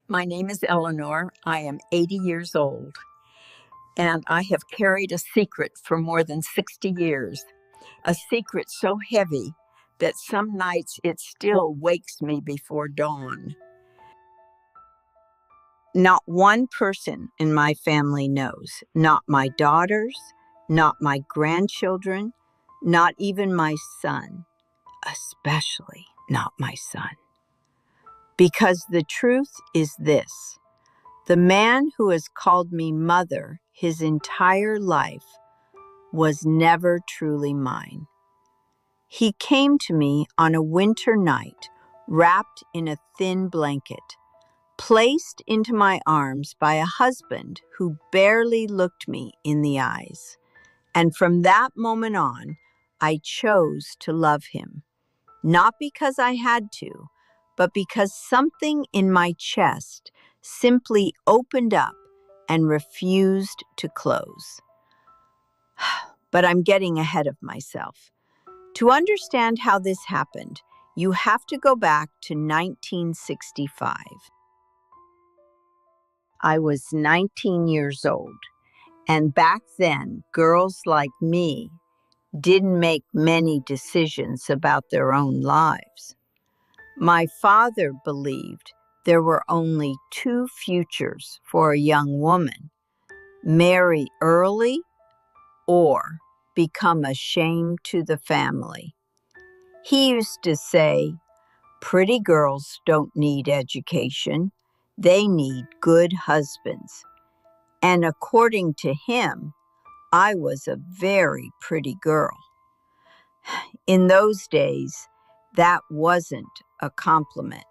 My name is Eleanor. I am 80 years old, and I have carried a secret for more than 60 years. A secret so heavy that some nights it still wakes me before dawn. Not one person in my family knows, not my daughters, not my grandchildren, not even my son, especially not my son. Because the truth is this: the man who has called me mother his entire life was never truly mine. He came to me on a winter night, wrapped in a thin blanket, placed into my arms by a husband who barely looked me in the eyes. And from that moment on, I chose to love him, not because I had to, but because something in my chest simply opened up and refused to close. But I'm getting ahead of myself. To understand how this happened, you have to go back to 1965. I was 19 years old, and back then, girls like me didn't make many decisions about their own lives. My father believed there were only two futures for a young woman: marry early or become a shame to the family. He used to say, pretty girls don't need education, they need good husbands. And according to him, I was a very pretty girl. In those days, that wasn't a compliment.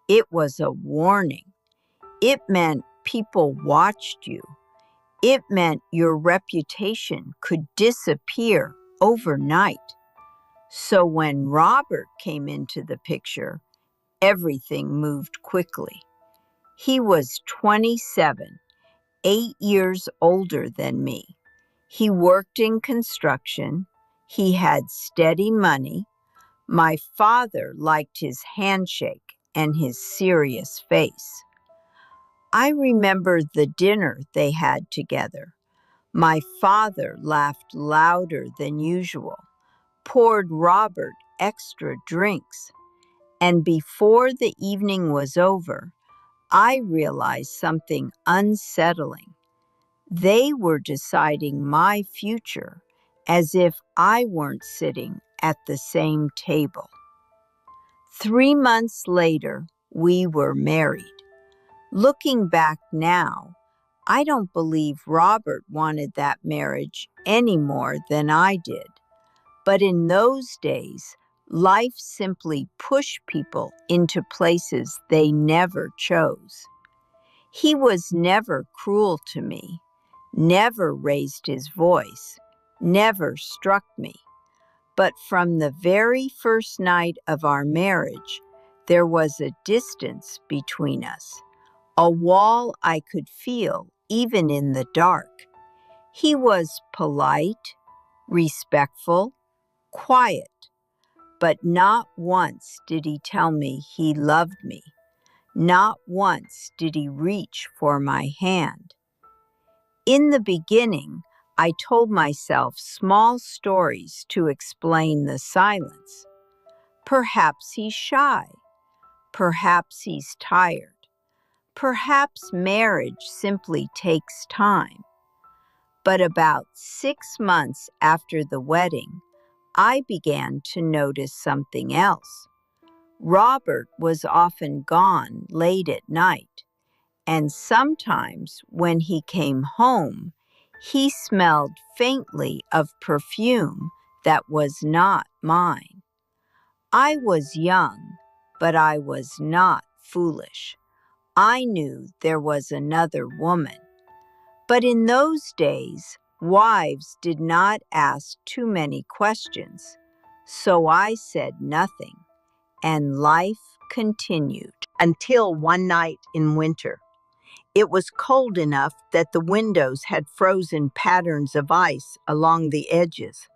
It was a warning. It meant people watched you. It meant your reputation could disappear overnight. So when Robert came into the picture, everything moved quickly. He was 27, 8 years older than me. He worked in construction. He had steady money. My father liked his handshake and his serious face. I remember the dinner they had together. My father laughed louder than usual, poured Robert extra drinks, and before the evening was over, I realized something unsettling. They were deciding my future as if I weren't sitting at the same table. 3 months later, we were married. Looking back now, I don't believe Robert wanted that marriage any more than I did. But in those days, life simply pushed people into places they never chose. He was never cruel to me, never raised his voice, never struck me. But from the very first night of our marriage, there was a distance between us, a wall I could feel even in the dark. He was polite, respectful, quiet, but not once did he tell me he loved me. Not once did he reach for my hand. In the beginning, I told myself small stories to explain the silence. Perhaps he's shy. Perhaps he's tired. Perhaps marriage simply takes time. But about 6 months after the wedding, I began to notice something else. Robert was often gone late at night, and sometimes when he came home, he smelled faintly of perfume that was not mine. I was young, but I was not foolish. I knew there was another woman. But in those days, wives did not ask too many questions, so I said nothing, and life continued. Until one night in winter. It was cold enough that the windows had frozen patterns of ice along the edges.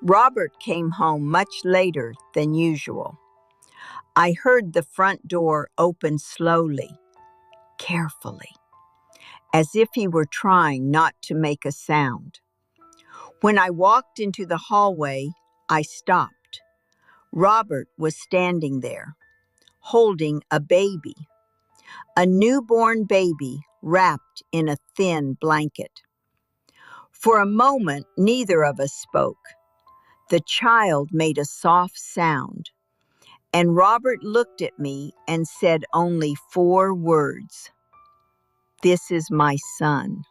Robert came home much later than usual. I heard the front door open slowly. carefully, as if he were trying not to make a sound. When I walked into the hallway, I stopped. Robert was standing there, holding a baby, a newborn baby wrapped in a thin blanket. For a moment, neither of us spoke. The child made a soft sound, and Robert looked at me and said only 4 words. "This is my son."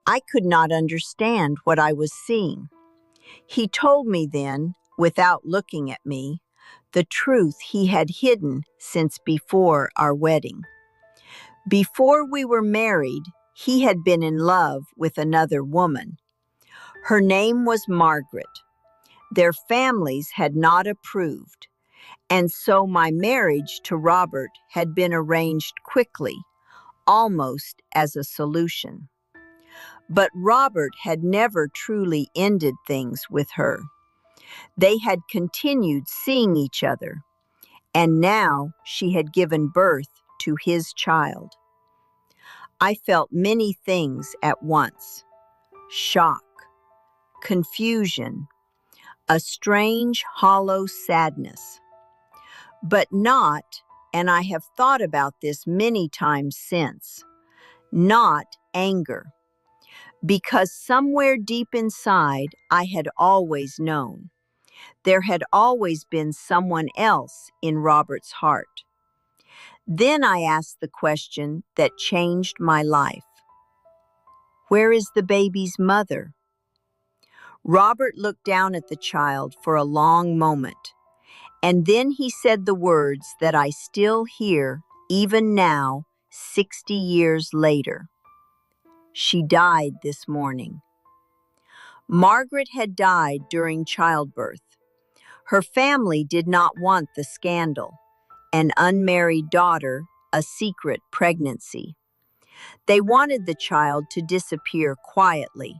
I could not understand what I was seeing. He told me then, without looking at me, the truth he had hidden since before our wedding. Before we were married, he had been in love with another woman. Her name was Margaret. Their families had not approved, and so my marriage to Robert had been arranged quickly, almost as a solution. But Robert had never truly ended things with her. They had continued seeing each other, and now she had given birth to his child. I felt many things at once: shock, confusion, a strange, hollow sadness. But not, and I have thought about this many times since, not anger, because somewhere deep inside I had always known. There had always been someone else in Robert's heart. Then I asked the question that changed my life. Where is the baby's mother? Robert looked down at the child for a long moment, and then he said the words that I still hear even now, 60 years later. She died this morning. Margaret had died during childbirth. Her family did not want the scandal, an unmarried daughter, a secret pregnancy. They wanted the child to disappear quietly,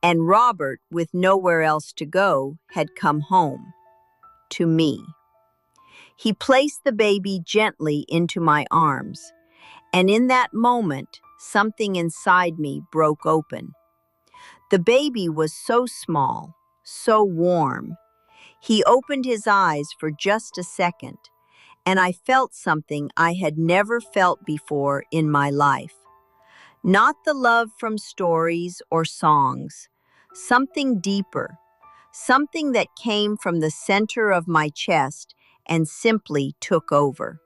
and Robert, with nowhere else to go, had come home, to me. He placed the baby gently into my arms, and in that moment, something inside me broke open. The baby was so small, so warm. He opened his eyes for just a second, and I felt something I had never felt before in my life. Not the love from stories or songs, something deeper, something that came from the center of my chest and simply took over.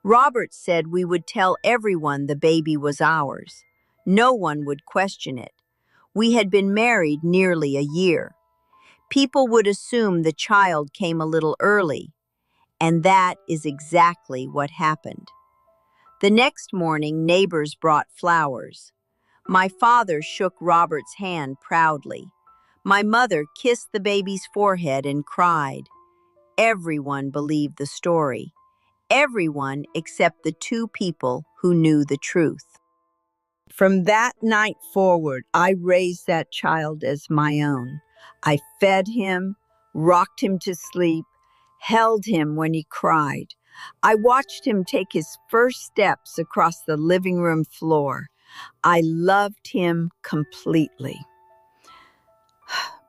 Robert said we would tell everyone the baby was ours. No one would question it. We had been married nearly a year. People would assume the child came a little early, and that is exactly what happened. The next morning, neighbors brought flowers. My father shook Robert's hand proudly. My mother kissed the baby's forehead and cried. Everyone believed the story. Everyone except the 2 people who knew the truth. From that night forward, I raised that child as my own. I fed him, rocked him to sleep, held him when he cried. I watched him take his first steps across the living room floor. I loved him completely.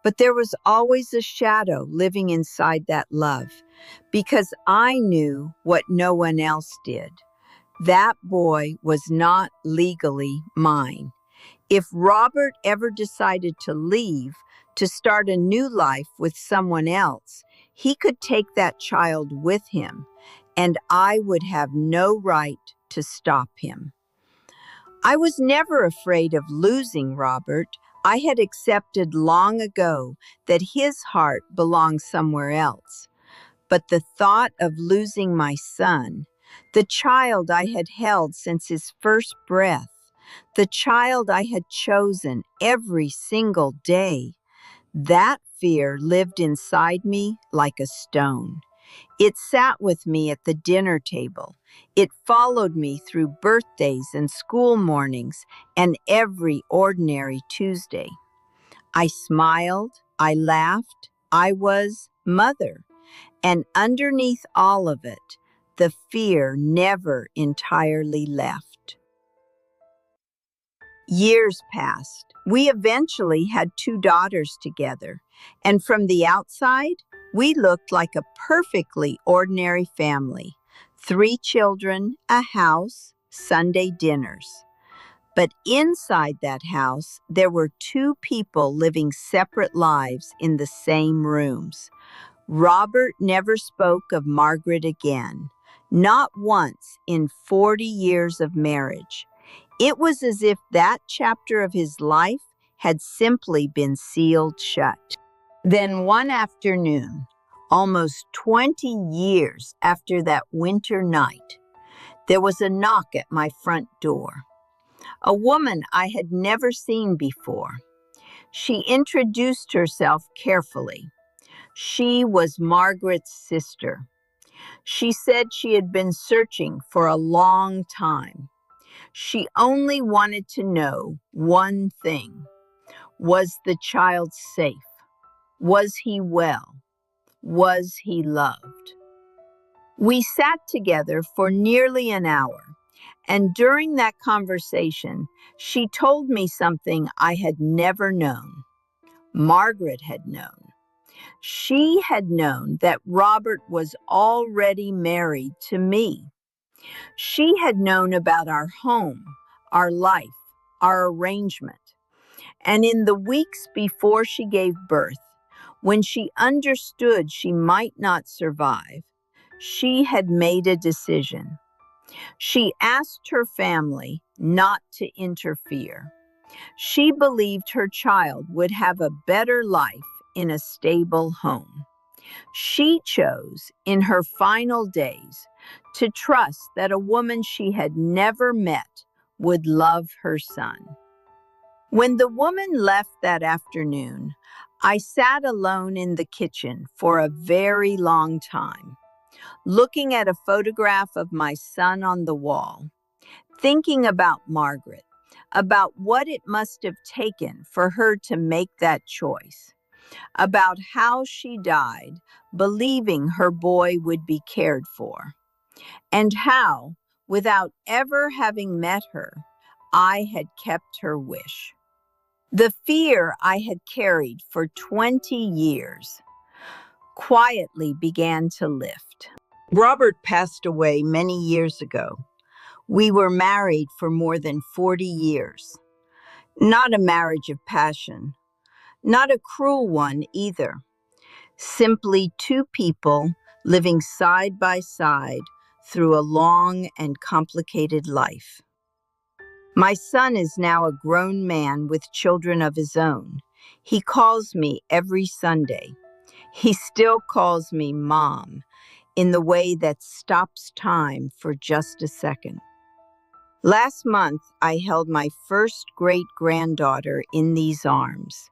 But there was always a shadow living inside that love, because I knew what no one else did. That boy was not legally mine. If Robert ever decided to leave, to start a new life with someone else, he could take that child with him, and I would have no right to stop him. I was never afraid of losing Robert. I had accepted long ago that his heart belonged somewhere else. But the thought of losing my son, the child I had held since his first breath, the child I had chosen every single day, that fear lived inside me like a stone. It sat with me at the dinner table. It followed me through birthdays and school mornings and every ordinary Tuesday. I smiled, I laughed, I was mother. And underneath all of it, the fear never entirely left. Years passed. We eventually had 2 daughters together, and from the outside, we looked like a perfectly ordinary family. 3 children, a house, Sunday dinners. But inside that house, there were 2 people living separate lives in the same rooms. Robert never spoke of Margaret again, not once in 40 years of marriage. It was as if that chapter of his life had simply been sealed shut. Then one afternoon, almost 20 years after that winter night, there was a knock at my front door. A woman I had never seen before. She introduced herself carefully. She was Margaret's sister. She said she had been searching for a long time. She only wanted to know one thing. Was the child safe? Was he well? Was he loved? We sat together for nearly an hour, and during that conversation, she told me something I had never known. Margaret had known. She had known that Robert was already married to me. She had known about our home, our life, our arrangement. And in the weeks before she gave birth, when she understood she might not survive, she had made a decision. She asked her family not to interfere. She believed her child would have a better life in a stable home. She chose, in her final days, to trust that a woman she had never met would love her son. When the woman left that afternoon, I sat alone in the kitchen for a very long time, looking at a photograph of my son on the wall, thinking about Margaret, about what it must have taken for her to make that choice, about how she died, believing her boy would be cared for, and how, without ever having met her, I had kept her wish. The fear I had carried for 20 years quietly began to lift. Robert passed away many years ago. We were married for more than 40 years. Not a marriage of passion, not a cruel one either. Simply 2 people living side by side through a long and complicated life. My son is now a grown man with children of his own. He calls me every Sunday. He still calls me Mom in the way that stops time for just a second. Last month, I held my first great-granddaughter in these arms.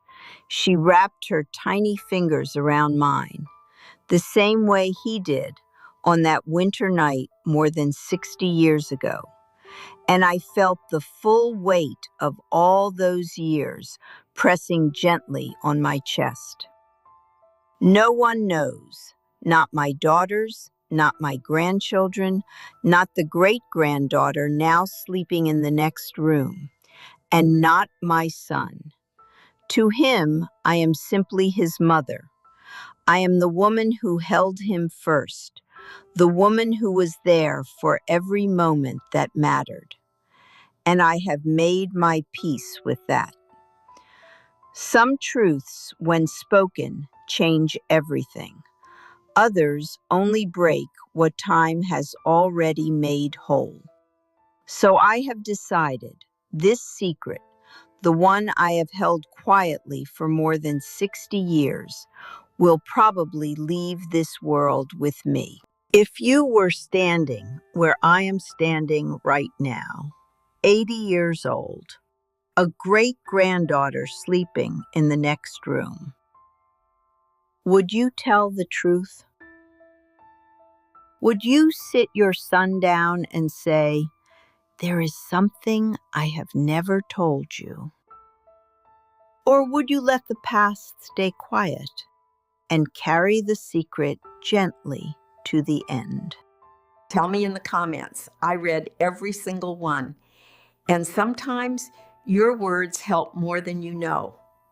She wrapped her tiny fingers around mine, the same way he did on that winter night more than 60 years ago. And I felt the full weight of all those years pressing gently on my chest. No one knows, not my daughters, not my grandchildren, not the great-granddaughter now sleeping in the next room, and not my son. To him, I am simply his mother. I am the woman who held him first, the woman who was there for every moment that mattered. And I have made my peace with that. Some truths, when spoken, change everything. Others only break what time has already made whole. So I have decided this secret, the one I have held quietly for more than 60 years, will probably leave this world with me. If you were standing where I am standing right now, 80 years old, a great-granddaughter sleeping in the next room, would you tell the truth? Would you sit your son down and say, "There is something I have never told you"? Or would you let the past stay quiet and carry the secret gently to the end? Tell me in the comments. I read every single one. And sometimes your words help more than you know.